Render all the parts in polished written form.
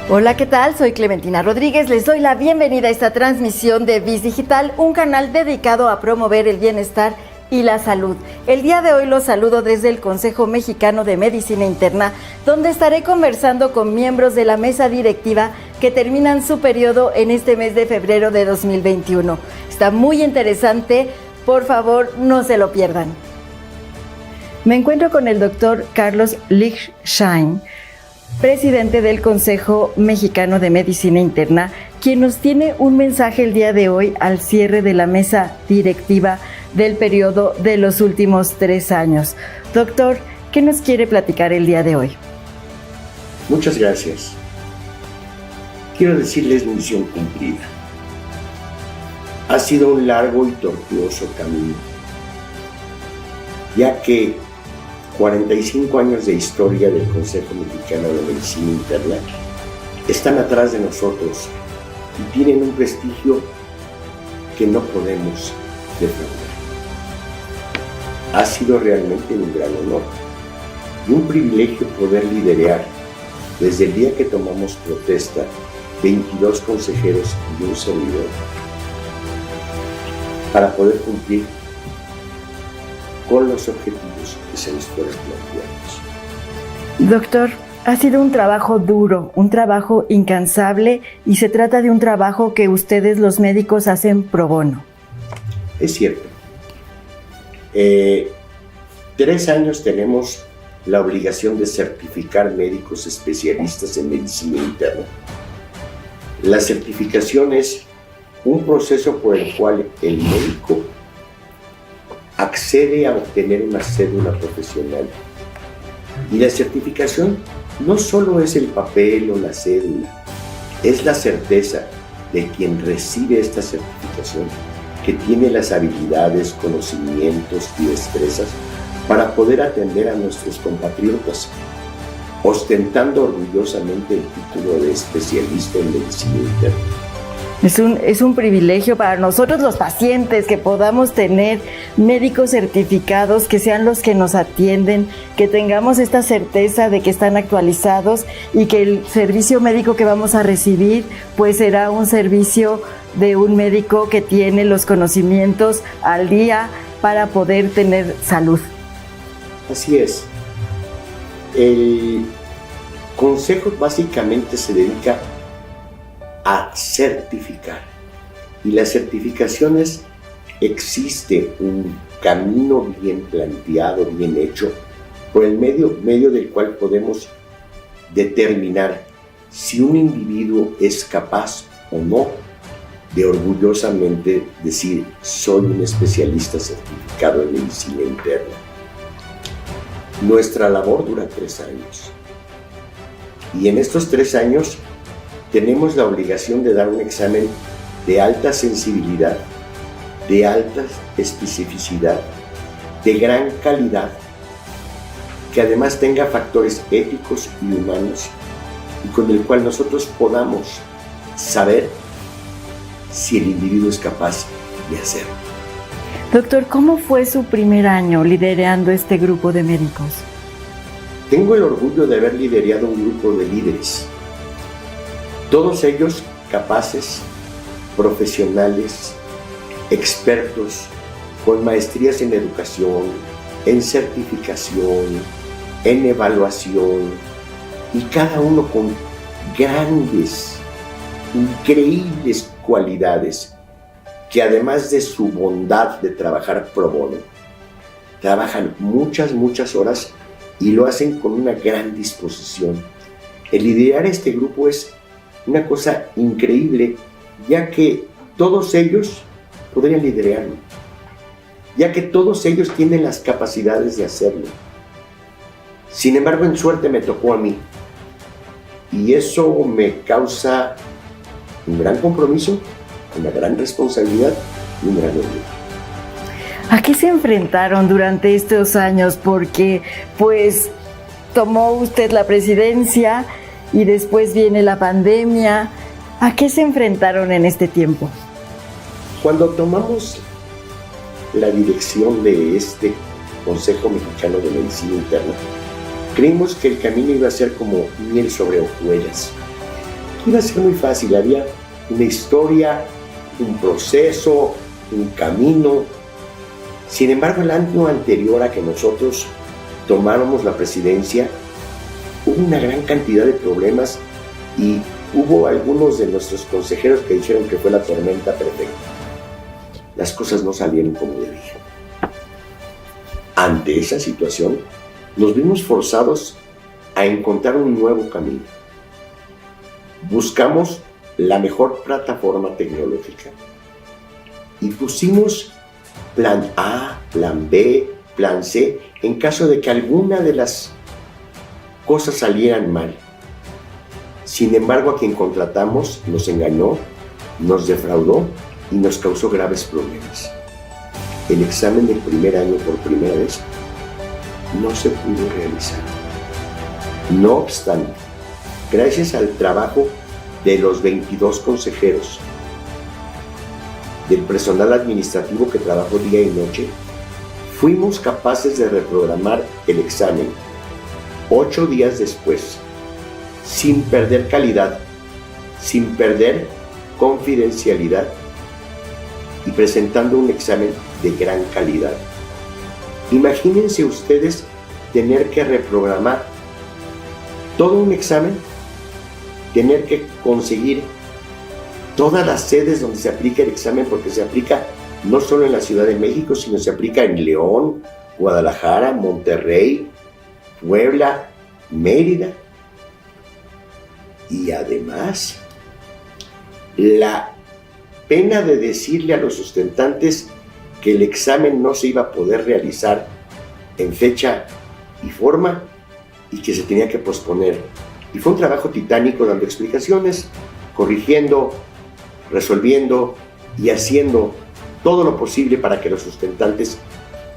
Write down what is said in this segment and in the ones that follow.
Hola, ¿qué tal? Soy Clementina Rodríguez. Les doy la bienvenida a esta transmisión de Biz Digital, un canal dedicado a promover el bienestar y la salud. El día de hoy los saludo desde el Consejo Mexicano de Medicina Interna, donde estaré conversando con miembros de la mesa directiva que terminan su periodo en este mes de febrero de 2021. Está muy interesante, por favor, no se lo pierdan. Me encuentro con el doctor Carlos Lichtschein, presidente del Consejo Mexicano de Medicina Interna, quien nos tiene un mensaje el día de hoy al cierre de la mesa directiva del periodo de los últimos 3 años. Doctor, ¿qué nos quiere platicar el día de hoy? Muchas gracias. Quiero decirles misión cumplida. Ha sido un largo y tortuoso camino, ya que 45 años de historia del Consejo Mexicano de Medicina Interna están atrás de nosotros y tienen un prestigio que no podemos defraudar. Ha sido realmente un gran honor y un privilegio poder liderar desde el día que tomamos protesta 22 consejeros y un servidor para poder cumplir con los objetivos que se nos fueron planteados. Doctor, ha sido un trabajo duro, un trabajo incansable y se trata de un trabajo que ustedes los médicos hacen pro bono. Es cierto. 3 años tenemos la obligación de certificar médicos especialistas en medicina interna. La certificación es un proceso por el cual el médico accede a obtener una cédula profesional. Y la certificación no solo es el papel o la cédula, es la certeza de quien recibe esta certificación que tiene las habilidades, conocimientos y destrezas para poder atender a nuestros compatriotas, ostentando orgullosamente el título de especialista en medicina interna. Es un privilegio para nosotros los pacientes que podamos tener médicos certificados, que sean los que nos atienden, que tengamos esta certeza de que están actualizados y que el servicio médico que vamos a recibir pues será un servicio de un médico que tiene los conocimientos al día para poder tener salud. Así es. El consejo básicamente se dedica a certificar, y las certificaciones existe un camino bien planteado, bien hecho, por el medio del cual podemos determinar si un individuo es capaz o no de orgullosamente decir soy un especialista certificado en medicina interna. Nuestra labor dura 3 años y en estos 3 años tenemos la obligación de dar un examen de alta sensibilidad, de alta especificidad, de gran calidad, que además tenga factores éticos y humanos y con el cual nosotros podamos saber si el individuo es capaz de hacerlo. Doctor, ¿cómo fue su primer año liderando este grupo de médicos? Tengo el orgullo de haber liderado un grupo de líderes, todos ellos capaces, profesionales, expertos, con maestrías en educación, en certificación, en evaluación, y cada uno con grandes, increíbles cualidades, que además de su bondad de trabajar pro bono, trabajan muchas horas y lo hacen con una gran disposición. El liderar este grupo es una cosa increíble, ya que todos ellos podrían liderarlo, ya que todos ellos tienen las capacidades de hacerlo. Sin embargo, en suerte me tocó a mí, y eso me causa un gran compromiso, una gran responsabilidad y un gran orgullo. ¿A qué se enfrentaron durante estos años? Porque, pues, tomó usted la presidencia y después viene la pandemia. ¿A qué se enfrentaron en este tiempo? Cuando tomamos la dirección de este Consejo Mexicano de Medicina Interna, creímos que el camino iba a ser como miel sobre hojuelas, iba a ser muy fácil, había una historia, un proceso, un camino. Sin embargo, el año anterior a que nosotros tomáramos la presidencia, hubo una gran cantidad de problemas y hubo algunos de nuestros consejeros que dijeron que fue la tormenta perfecta. Las cosas no salieron como debían. Ante esa situación, nos vimos forzados a encontrar un nuevo camino. Buscamos la mejor plataforma tecnológica y pusimos plan A, plan B, plan C, en caso de que alguna de las cosas salieran mal. Sin embargo, a quien contratamos nos engañó, nos defraudó y nos causó graves problemas. El examen del primer año por primera vez no se pudo realizar. No obstante, gracias al trabajo de los 22 consejeros, del personal administrativo que trabajó día y noche, fuimos capaces de reprogramar el examen 8 días después, sin perder calidad, sin perder confidencialidad y presentando un examen de gran calidad. Imagínense ustedes tener que reprogramar todo un examen, tener que conseguir todas las sedes donde se aplica el examen, porque se aplica no solo en la Ciudad de México, sino se aplica en León, Guadalajara, Monterrey, Puebla, Mérida. Y además, la pena de decirle a los sustentantes que el examen no se iba a poder realizar en fecha y forma y que se tenía que posponer. Y fue un trabajo titánico dando explicaciones, corrigiendo, resolviendo y haciendo todo lo posible para que los sustentantes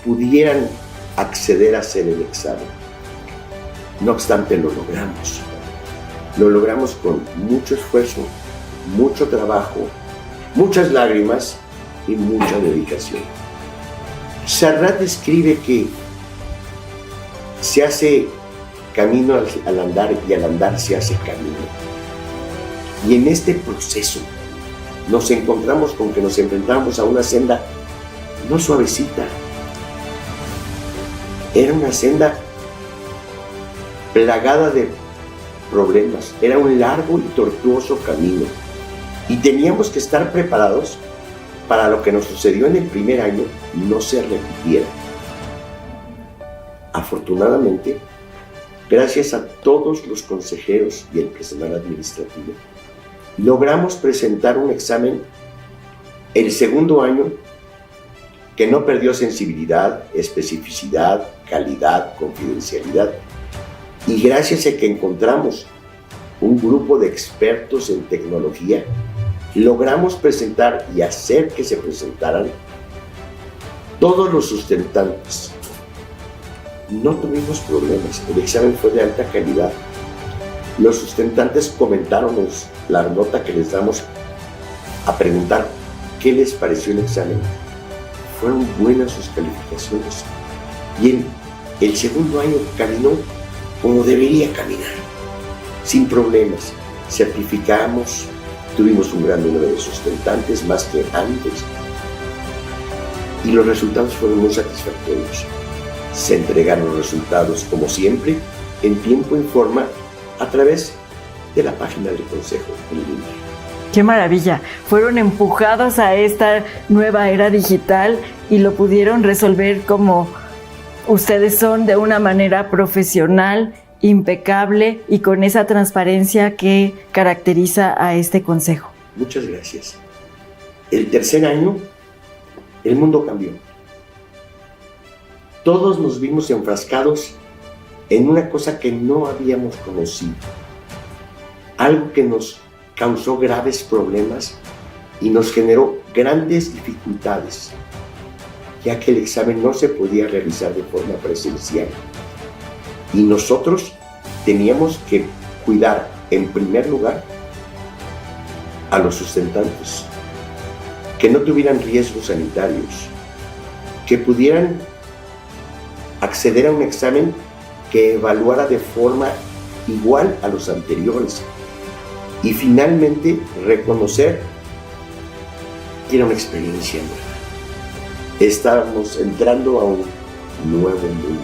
pudieran acceder a hacer el examen. No obstante, lo logramos. Lo logramos con mucho esfuerzo, mucho trabajo, muchas lágrimas y mucha dedicación. Serrat escribe que se hace camino al andar y al andar se hace camino. Y en este proceso nos encontramos con que nos enfrentamos a una senda no suavecita. Era una senda plagada de problemas. Era un largo y tortuoso camino. Y teníamos que estar preparados para lo que nos sucedió en el primer año no se repitiera. Afortunadamente, gracias a todos los consejeros y el personal administrativo, logramos presentar un examen el segundo año que no perdió sensibilidad, especificidad, calidad, confidencialidad. Y gracias a que encontramos un grupo de expertos en tecnología, logramos presentar y hacer que se presentaran todos los sustentantes. No tuvimos problemas, el examen fue de alta calidad. Los sustentantes comentaron la nota que les damos a preguntar qué les pareció el examen. Fueron buenas sus calificaciones. Y el segundo año caminó como debería caminar, sin problemas. Certificamos, tuvimos un gran número de sustentantes, más que antes, y los resultados fueron muy satisfactorios. Se entregaron los resultados, como siempre, en tiempo y forma, a través de la página del Consejo en línea. ¡Qué maravilla! Fueron empujados a esta nueva era digital y lo pudieron resolver como ustedes son, de una manera profesional, impecable y con esa transparencia que caracteriza a este consejo. Muchas gracias. El tercer año, el mundo cambió. Todos nos vimos enfrascados en una cosa que no habíamos conocido. Algo que nos causó graves problemas y nos generó grandes dificultades, ya que el examen no se podía realizar de forma presencial. Y nosotros teníamos que cuidar, en primer lugar, a los sustentantes, que no tuvieran riesgos sanitarios, que pudieran acceder a un examen que evaluara de forma igual a los anteriores, y finalmente reconocer que era una experiencia nueva. Estábamos entrando a un nuevo mundo.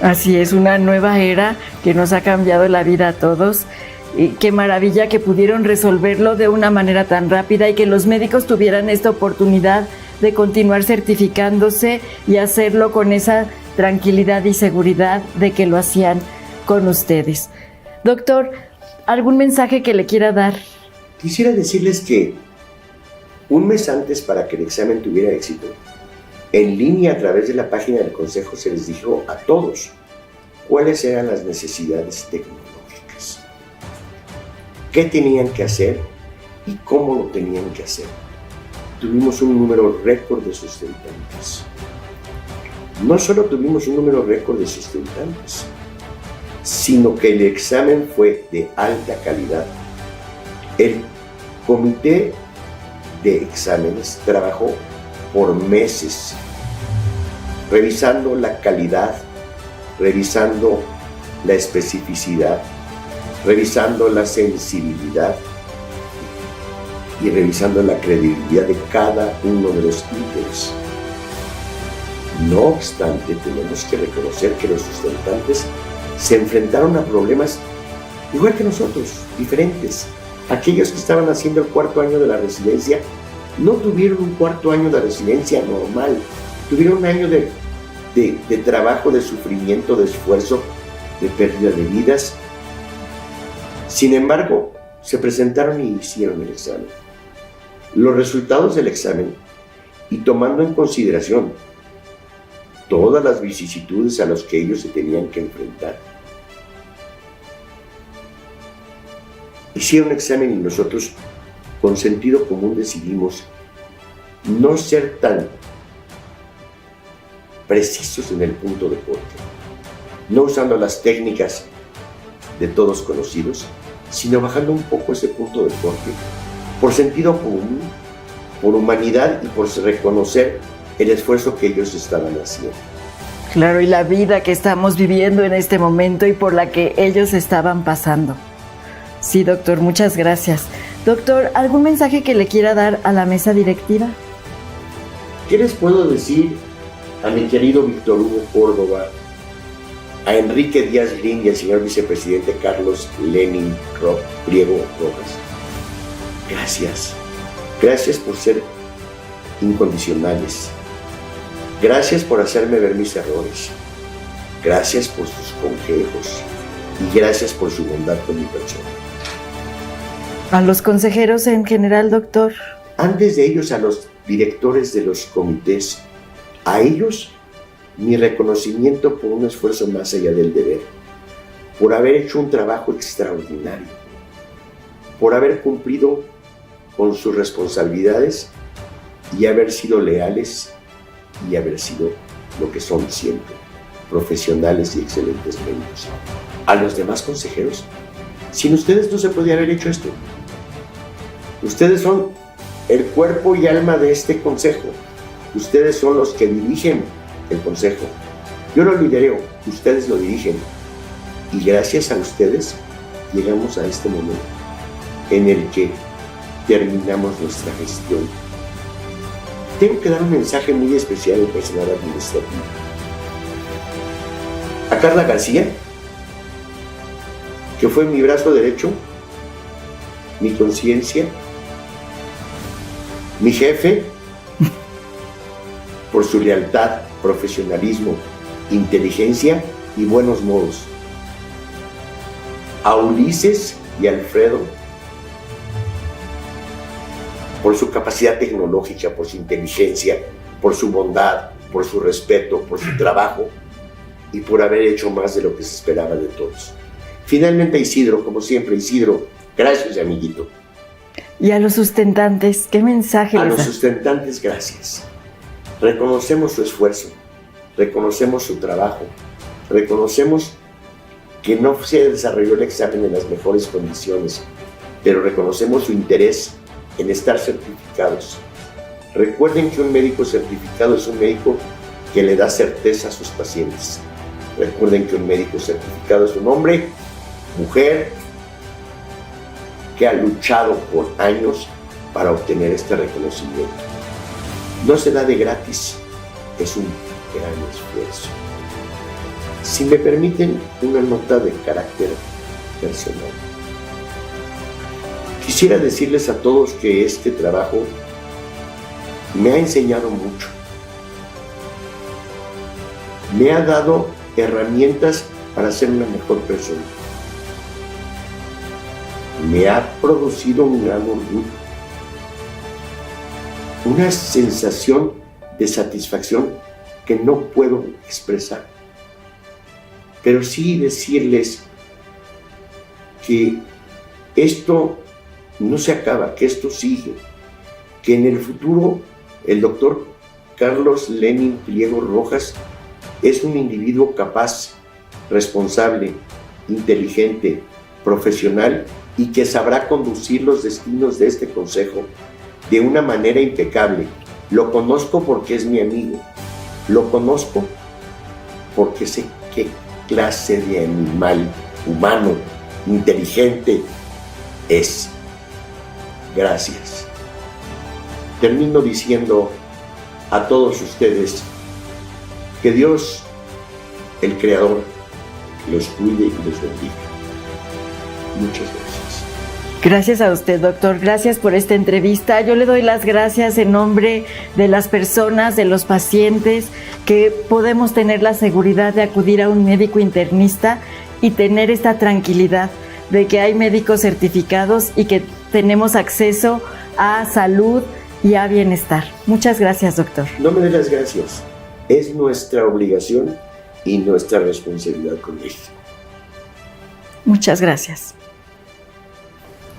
Así es, una nueva era que nos ha cambiado la vida a todos. Y qué maravilla que pudieron resolverlo de una manera tan rápida y que los médicos tuvieran esta oportunidad de continuar certificándose y hacerlo con esa tranquilidad y seguridad de que lo hacían con ustedes. Doctor, ¿algún mensaje que le quiera dar? Quisiera decirles que un mes antes, para que el examen tuviera éxito, en línea a través de la página del Consejo se les dijo a todos cuáles eran las necesidades tecnológicas, qué tenían que hacer y cómo lo tenían que hacer. Tuvimos un número récord de sustentantes. No solo tuvimos un número récord de sustentantes, sino que el examen fue de alta calidad. El comité de exámenes trabajó por meses revisando la calidad, revisando la especificidad, revisando la sensibilidad y revisando la credibilidad de cada uno de los ítems. No obstante, tenemos que reconocer que los sustentantes se enfrentaron a problemas igual que nosotros, diferentes. Aquellos que estaban haciendo el cuarto año de la residencia no tuvieron un cuarto año de residencia normal, tuvieron un año de trabajo, de sufrimiento, de esfuerzo, de pérdida de vidas. Sin embargo, se presentaron y hicieron el examen. Los resultados del examen, y tomando en consideración todas las vicisitudes a las que ellos se tenían que enfrentar, hicieron un examen y nosotros, con sentido común, decidimos no ser tan precisos en el punto de corte, no usando las técnicas de todos conocidos, sino bajando un poco ese punto de corte, por sentido común, por humanidad y por reconocer el esfuerzo que ellos estaban haciendo. Claro, y la vida que estamos viviendo en este momento y por la que ellos estaban pasando. Sí, doctor, muchas gracias. Doctor, ¿algún mensaje que le quiera dar a la mesa directiva? ¿Qué les puedo decir a mi querido Víctor Hugo Córdoba, a Enrique Díaz Lin y al señor vicepresidente Carlos Lenin Priego Rojas? Gracias. Gracias por ser incondicionales. Gracias por hacerme ver mis errores. Gracias por sus consejos. Y gracias por su bondad con mi persona. A los consejeros en general, doctor. Antes de ellos, a los directores de los comités, a ellos mi reconocimiento por un esfuerzo más allá del deber, por haber hecho un trabajo extraordinario, por haber cumplido con sus responsabilidades y haber sido leales y haber sido lo que son siempre, profesionales y excelentes médicos. A los demás consejeros, sin ustedes no se podía haber hecho esto. Ustedes son el cuerpo y alma de este consejo. Ustedes son los que dirigen el consejo. Yo lo lidereo, ustedes lo dirigen. Y gracias a ustedes llegamos a este momento en el que terminamos nuestra gestión. Tengo que dar un mensaje muy especial al personal administrativo. A Carla García, que fue mi brazo derecho, mi conciencia, mi jefe, por su lealtad, profesionalismo, inteligencia y buenos modos. A Ulises y Alfredo, por su capacidad tecnológica, por su inteligencia, por su bondad, por su respeto, por su trabajo y por haber hecho más de lo que se esperaba de todos. Finalmente a Isidro, como siempre, Isidro, gracias, amiguito. Y a los sustentantes, ¿qué mensaje les da? A los sustentantes, gracias. Reconocemos su esfuerzo, reconocemos su trabajo, reconocemos que no se desarrolló el examen en las mejores condiciones, pero reconocemos su interés en estar certificados. Recuerden que un médico certificado es un médico que le da certeza a sus pacientes. Recuerden que un médico certificado es un hombre, mujer, que ha luchado por años para obtener este reconocimiento. No se da de gratis, es un gran esfuerzo. Si me permiten una nota de carácter personal. Quisiera decirles a todos que este trabajo me ha enseñado mucho. Me ha dado herramientas para ser una mejor persona. Me ha producido un gran orgullo, una sensación de satisfacción que no puedo expresar. Pero sí decirles que esto no se acaba, que esto sigue, que en el futuro el doctor Carlos Lenin Pliego Rojas es un individuo capaz, responsable, inteligente, profesional y que sabrá conducir los destinos de este consejo de una manera impecable. Lo conozco porque es mi amigo, lo conozco porque sé qué clase de animal humano, inteligente es. Gracias. Termino diciendo a todos ustedes que Dios, el Creador, los cuide y los bendiga. Muchas gracias. Gracias a usted, doctor. Gracias por esta entrevista. Yo le doy las gracias en nombre de las personas, de los pacientes, que podemos tener la seguridad de acudir a un médico internista y tener esta tranquilidad de que hay médicos certificados y que tenemos acceso a salud y a bienestar. Muchas gracias, doctor. No me dé las gracias. Es nuestra obligación y nuestra responsabilidad con esto. Muchas gracias.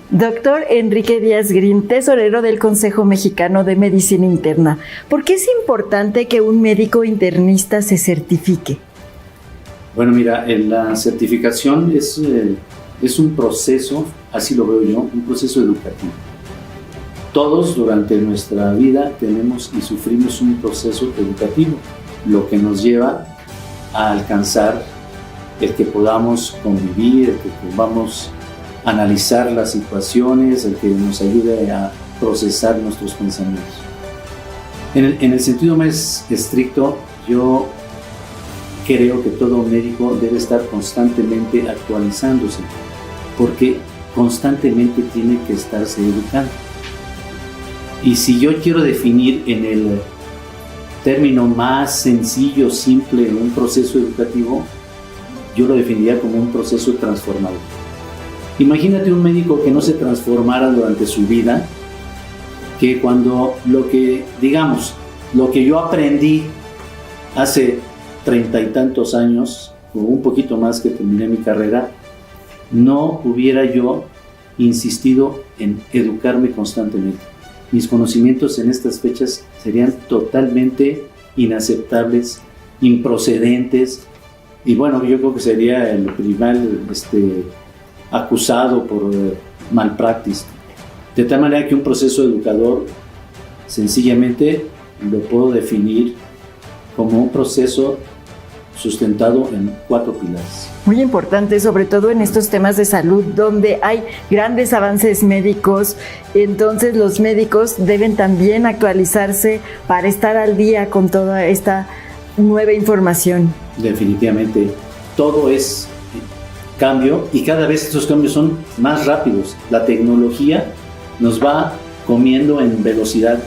Doctor Enrique Díaz Green, tesorero del Consejo Mexicano de Medicina Interna. ¿Por qué es importante que un médico internista se certifique? Bueno, mira, la certificación es un proceso, así lo veo yo, un proceso educativo. Todos durante nuestra vida tenemos y sufrimos un proceso educativo, lo que nos lleva a alcanzar el que podamos convivir, el que podamos analizar las situaciones, el que nos ayude a procesar nuestros pensamientos. En el sentido más estricto, yo creo que todo médico debe estar constantemente actualizándose, porque constantemente tiene que estarse educando. Y si yo quiero definir en el término más sencillo, simple, un proceso educativo, yo lo definiría como un proceso transformador. Imagínate un médico que no se transformara durante su vida, que cuando lo que yo aprendí hace 30 y tantos años, o un poquito más que terminé mi carrera, no hubiera yo insistido en educarme constantemente. Mis conocimientos en estas fechas serían totalmente inaceptables, improcedentes, y bueno, yo creo que sería el primer acusado por malpractice. De tal manera que un proceso educador sencillamente lo puedo definir como un proceso sustentado en 4 pilares. Muy importante, sobre todo en estos temas de salud, donde hay grandes avances médicos. Entonces los médicos deben también actualizarse para estar al día con toda esta nueva información. Definitivamente, todo es cambio y cada vez estos cambios son más rápidos. La tecnología nos va comiendo en velocidad.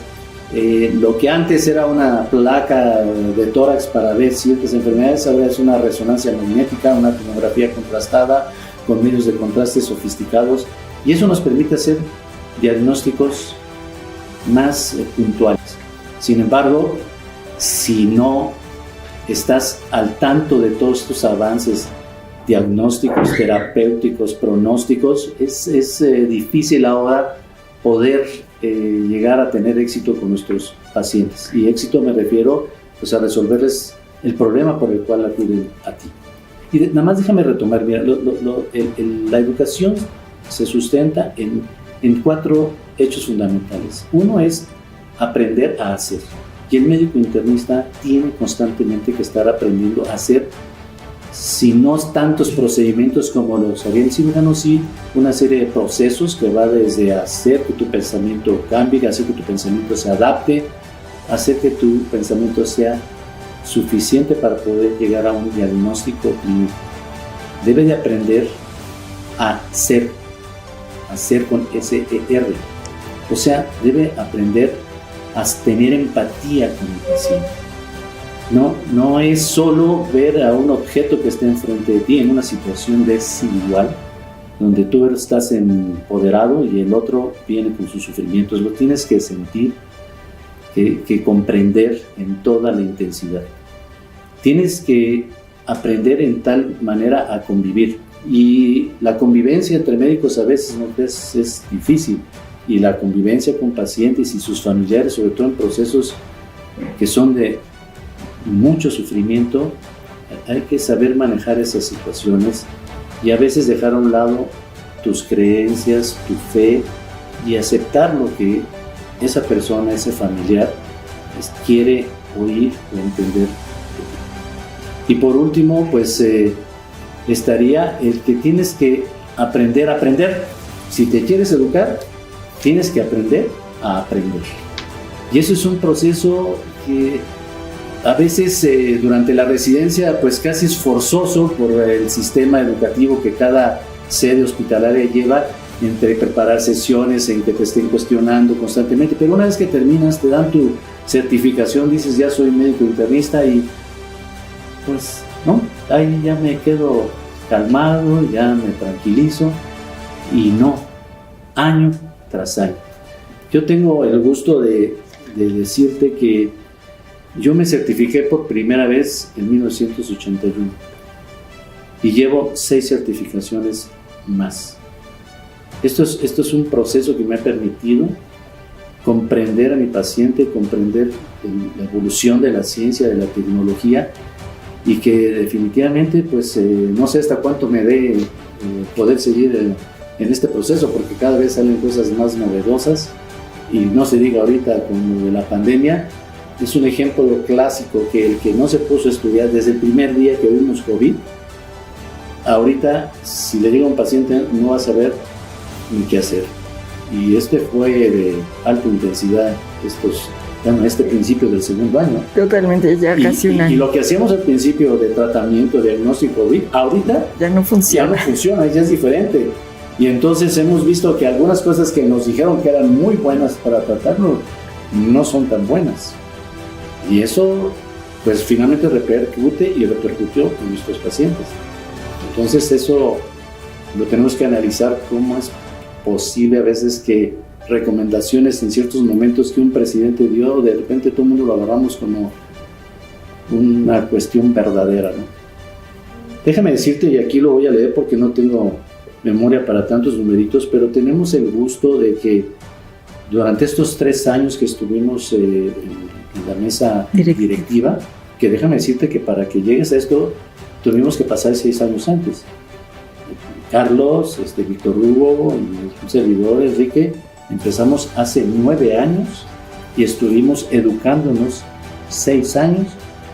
Lo que antes era una placa de tórax para ver ciertas enfermedades, ahora es una resonancia magnética, una tomografía contrastada con medios de contraste sofisticados, y eso nos permite hacer diagnósticos más puntuales. Sin embargo, si no estás al tanto de todos estos avances diagnósticos, terapéuticos, pronósticos, es difícil ahora poder llegar a tener éxito con nuestros pacientes. Y éxito me refiero pues a resolverles el problema por el cual acuden a ti. Y nada más déjame retomar, mira, la educación se sustenta en 4 hechos fundamentales. Uno es aprender a hacer. Y el médico internista tiene constantemente que estar aprendiendo a hacer si no tantos procedimientos como los haría el cirujano, sí una serie de procesos que va desde hacer que tu pensamiento cambie, hacer que tu pensamiento se adapte, hacer que tu pensamiento sea suficiente para poder llegar a un diagnóstico clínico. Debe de aprender a ser con SER, o sea, debe aprender a tener empatía con el paciente. No es solo ver a un objeto que está enfrente de ti en una situación desigual, donde tú estás empoderado y el otro viene con sus sufrimientos. Lo tienes que sentir, que comprender en toda la intensidad. Tienes que aprender en tal manera a convivir. Y la convivencia entre médicos a veces es difícil. Y la convivencia con pacientes y sus familiares, sobre todo en procesos que son de mucho sufrimiento, hay que saber manejar esas situaciones y a veces dejar a un lado tus creencias, tu fe y aceptar lo que esa persona, ese familiar quiere oír o entender. Y por último, pues estaría el que tienes que aprender a aprender. Si te quieres educar, tienes que aprender a aprender. Y eso es un proceso que a veces durante la residencia pues casi es forzoso por el sistema educativo que cada sede hospitalaria lleva, entre preparar sesiones en que te estén cuestionando constantemente, pero una vez que terminas te dan tu certificación, dices ya soy médico internista y pues no, ahí ya me quedo calmado, ya me tranquilizo y no, año tras año. Yo tengo el gusto de decirte que yo me certifiqué por primera vez en 1981 y llevo 6 certificaciones más. Esto es un proceso que me ha permitido comprender a mi paciente, comprender la evolución de la ciencia, de la tecnología y que definitivamente pues no sé hasta cuánto me dé poder seguir en este proceso porque cada vez salen cosas más novedosas y no se diga ahorita con lo de la pandemia. Es un ejemplo clásico que el que no se puso a estudiar desde el primer día que vimos COVID, ahorita si le llega a un paciente no va a saber ni qué hacer. Y este fue de alta intensidad este principio del segundo año. Totalmente, ya casi un año. Y lo que hacíamos al principio de tratamiento, diagnóstico COVID, ahorita ya no funciona, ya es diferente. Y entonces hemos visto que algunas cosas que nos dijeron que eran muy buenas para tratarlo no son tan buenas. Y eso, pues finalmente repercute y repercutió en nuestros pacientes. Entonces eso lo tenemos que analizar, cómo es posible a veces que recomendaciones en ciertos momentos que un presidente dio, de repente todo el mundo lo agarramos como una cuestión verdadera, ¿no? Déjame decirte, y aquí lo voy a leer porque no tengo memoria para tantos numeritos, pero tenemos el gusto de que durante estos 3 años que estuvimos en la mesa directiva, que déjame decirte que para que llegues a esto tuvimos que pasar 6 años antes. Carlos, Víctor Hugo y un servidor, Enrique, empezamos hace 9 años y estuvimos educándonos 6 años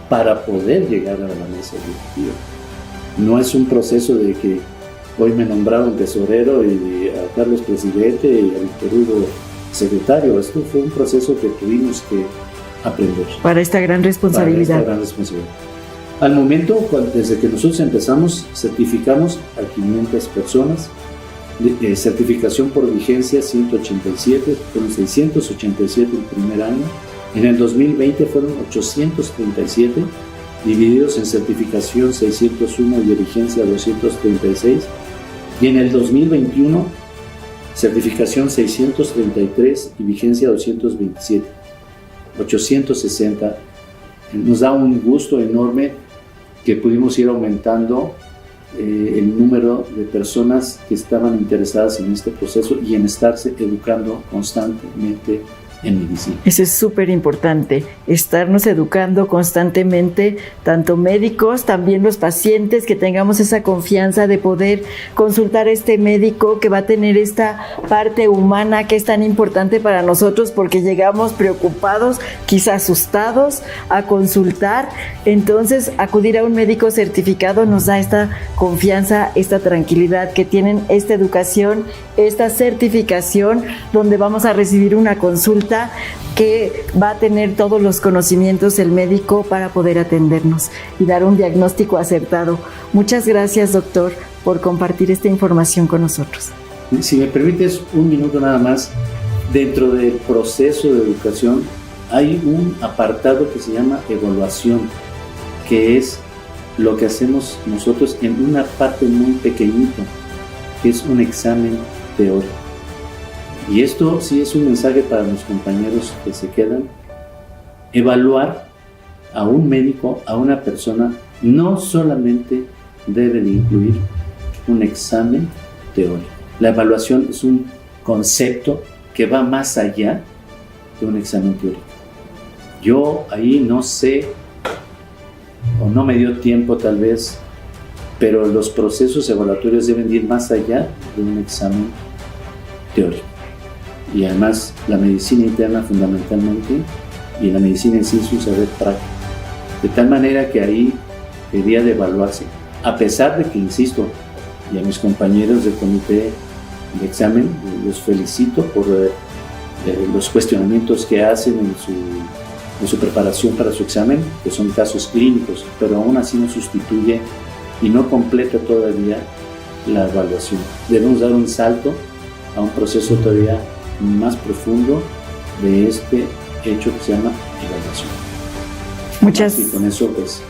para poder llegar a la mesa directiva. No es un proceso de que hoy me nombraron tesorero y a Carlos presidente y a Víctor Hugo secretario. Esto fue un proceso que tuvimos que aprender. Para esta gran responsabilidad. Al momento, desde que nosotros empezamos, certificamos a 500 personas, certificación por vigencia 187, fueron 687 el primer año, en el 2020 fueron 837, divididos en certificación 601 y de vigencia 236, y en el 2021 certificación 633 y vigencia 227, 860. Nos da un gusto enorme que pudimos ir aumentando el número de personas que estaban interesadas en este proceso y en estarse educando constantemente en medicina. Eso es súper importante, estarnos educando constantemente, tanto médicos, también los pacientes, que tengamos esa confianza de poder consultar a este médico que va a tener esta parte humana que es tan importante para nosotros, porque llegamos preocupados, quizá asustados a consultar. Entonces, acudir a un médico certificado nos da esta confianza, esta tranquilidad, que tienen esta educación, esta certificación, donde vamos a recibir una consulta que va a tener todos los conocimientos el médico para poder atendernos y dar un diagnóstico acertado. Muchas gracias, doctor, por compartir esta información con nosotros. Si me permites un minuto nada más, dentro del proceso de educación hay un apartado que se llama evaluación, que es lo que hacemos nosotros en una parte muy pequeñita, que es un examen teórico. Y esto sí es un mensaje para los compañeros que se quedan. Evaluar a un médico, a una persona, no solamente debe de incluir un examen teórico. La evaluación es un concepto que va más allá de un examen teórico. Yo ahí no sé, o no me dio tiempo tal vez, pero los procesos evaluatorios deben ir más allá de un examen teórico. Y además la medicina interna fundamentalmente, y la medicina en sí es un saber práctico, de tal manera que ahí debería de evaluarse, a pesar de que, insisto, y a mis compañeros del comité de examen los felicito por los cuestionamientos que hacen en su preparación para su examen, que son casos clínicos, pero aún así no sustituye y no completa todavía la evaluación. Debemos dar un salto a un proceso todavía más profundo de este hecho que se llama evaluación. Y con eso pues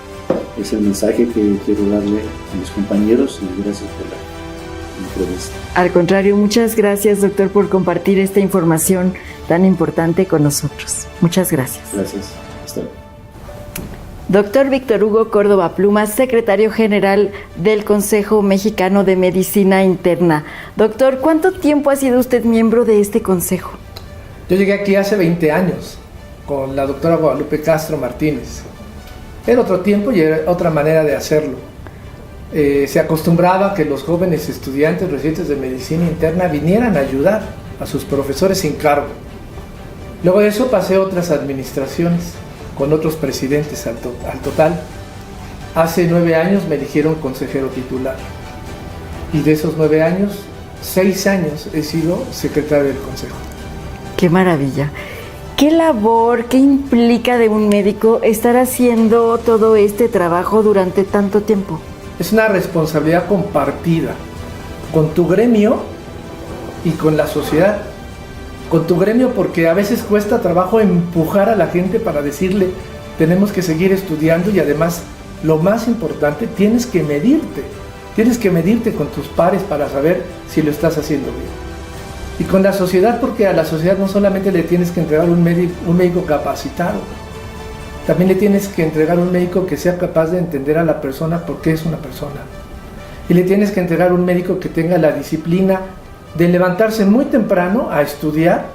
es el mensaje que quiero darle a mis compañeros, y gracias por la entrevista. Al contrario, muchas gracias, doctor, por compartir esta información tan importante con nosotros. Muchas gracias. Gracias. Hasta luego. Doctor Víctor Hugo Córdoba Plumas, secretario general del Consejo Mexicano de Medicina Interna. Doctor, ¿cuánto tiempo ha sido usted miembro de este consejo? Yo llegué aquí hace 20 años con la doctora Guadalupe Castro Martínez. Era otro tiempo y era otra manera de hacerlo. Se acostumbraba que los jóvenes estudiantes residentes de medicina interna vinieran a ayudar a sus profesores sin cargo. Luego de eso pasé a otras administraciones con otros presidentes al total. Hace 9 años me eligieron consejero titular. Y de esos 9 años, 6 años he sido secretario del consejo. ¡Qué maravilla! ¿Qué labor, qué implica de un médico estar haciendo todo este trabajo durante tanto tiempo? Es una responsabilidad compartida con tu gremio y con la sociedad. Con tu gremio, porque a veces cuesta trabajo empujar a la gente para decirle tenemos que seguir estudiando, y además lo más importante, tienes que medirte con tus pares para saber si lo estás haciendo bien. Y con la sociedad, porque a la sociedad no solamente le tienes que entregar un médico capacitado, también le tienes que entregar un médico que sea capaz de entender a la persona porque es una persona, y le tienes que entregar un médico que tenga la disciplina de levantarse muy temprano a estudiar,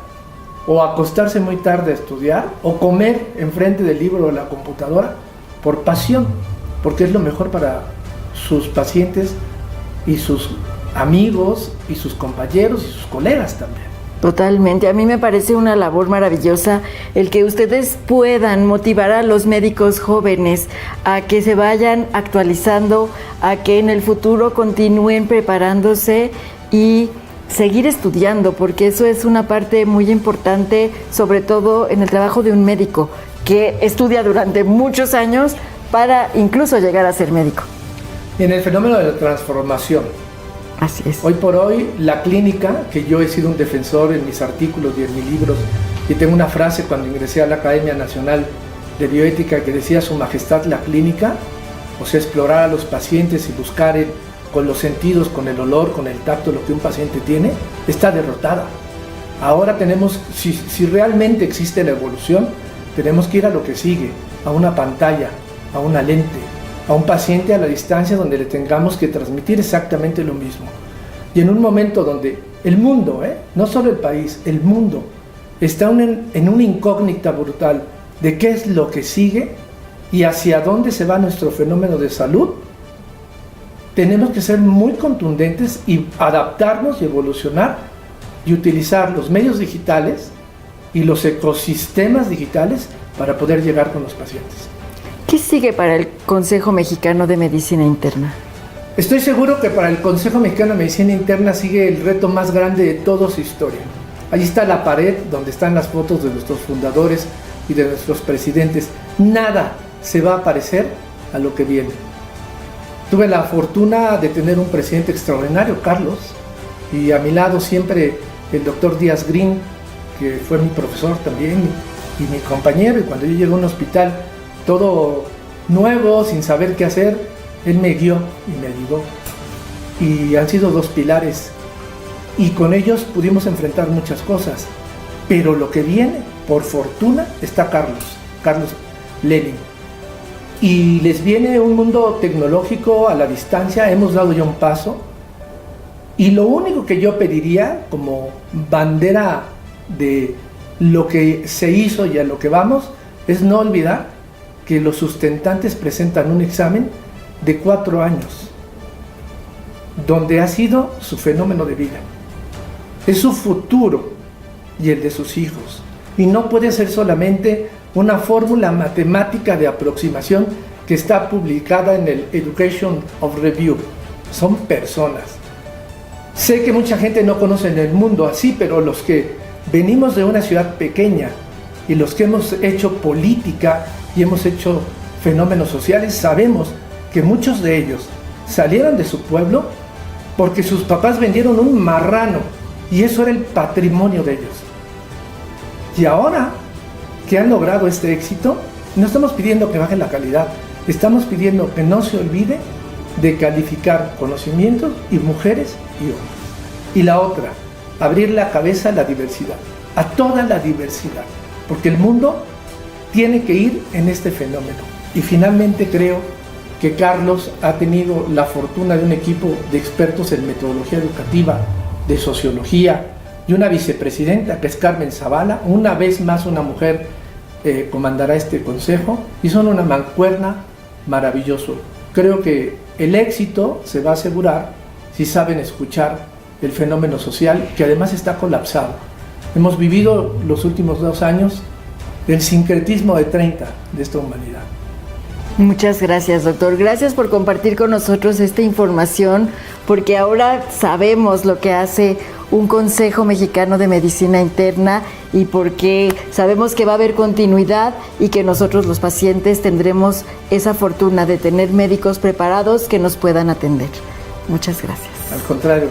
o acostarse muy tarde a estudiar, o comer enfrente del libro o la computadora por pasión, porque es lo mejor para sus pacientes y sus amigos y sus compañeros y sus colegas también. Totalmente, a mí me parece una labor maravillosa el que ustedes puedan motivar a los médicos jóvenes a que se vayan actualizando, a que en el futuro continúen preparándose y seguir estudiando, porque eso es una parte muy importante, sobre todo en el trabajo de un médico que estudia durante muchos años para incluso llegar a ser médico. En el fenómeno de la transformación, así es. Hoy por hoy, la clínica, que yo he sido un defensor en mis artículos y en mis libros, y tengo una frase cuando ingresé a la Academia Nacional de Bioética que decía: Su Majestad la clínica, o sea, explorar a los pacientes y buscar con los sentidos, con el olor, con el tacto, lo que un paciente tiene, está derrotada. Ahora tenemos, si realmente existe la evolución, tenemos que ir a lo que sigue, a una pantalla, a una lente, a un paciente a la distancia donde le tengamos que transmitir exactamente lo mismo. Y en un momento donde el mundo, no solo el país, el mundo está en una incógnita brutal de qué es lo que sigue y hacia dónde se va nuestro fenómeno de salud, tenemos que ser muy contundentes y adaptarnos y evolucionar y utilizar los medios digitales y los ecosistemas digitales para poder llegar con los pacientes. ¿Qué sigue para el Consejo Mexicano de Medicina Interna? Estoy seguro que para el Consejo Mexicano de Medicina Interna sigue el reto más grande de toda su historia. Allí está la pared donde están las fotos de nuestros fundadores y de nuestros presidentes. Nada se va a parecer a lo que viene. Tuve la fortuna de tener un presidente extraordinario, Carlos, y a mi lado siempre el doctor Díaz Green, que fue mi profesor también y mi compañero, y cuando yo llegué a un hospital todo nuevo, sin saber qué hacer, él me guió y me ayudó. Y han sido dos pilares, y con ellos pudimos enfrentar muchas cosas, pero lo que viene, por fortuna, está Carlos Lenin. Y les viene un mundo tecnológico a la distancia, hemos dado ya un paso, y lo único que yo pediría como bandera de lo que se hizo y a lo que vamos, es no olvidar que los sustentantes presentan un examen de 4 años, donde ha sido su fenómeno de vida. Es su futuro y el de sus hijos. Y no puede ser solamente una fórmula matemática de aproximación que está publicada en el Education of Review. Son personas. Sé que mucha gente no conoce en el mundo así, pero los que venimos de una ciudad pequeña y los que hemos hecho política y hemos hecho fenómenos sociales, sabemos que muchos de ellos salieron de su pueblo porque sus papás vendieron un marrano y eso era el patrimonio de ellos. Y ahora que han logrado este éxito, no estamos pidiendo que baje la calidad, estamos pidiendo que no se olvide de calificar conocimientos y mujeres y hombres. Y la otra, abrir la cabeza a la diversidad, a toda la diversidad, porque el mundo tiene que ir en este fenómeno. Y finalmente creo que Carlos ha tenido la fortuna de un equipo de expertos en metodología educativa, de sociología, y una vicepresidenta que es Carmen Zavala. Una vez más una mujer comandará este consejo y son una mancuerna maravilloso. Creo que el éxito se va a asegurar si saben escuchar el fenómeno social, que además está colapsado. Hemos vivido los últimos 2 años del sincretismo de 30 de esta humanidad. Muchas gracias, doctor. Gracias por compartir con nosotros esta información, porque ahora sabemos lo que hace un Consejo Mexicano de Medicina Interna y porque sabemos que va a haber continuidad y que nosotros los pacientes tendremos esa fortuna de tener médicos preparados que nos puedan atender. Muchas gracias. Al contrario,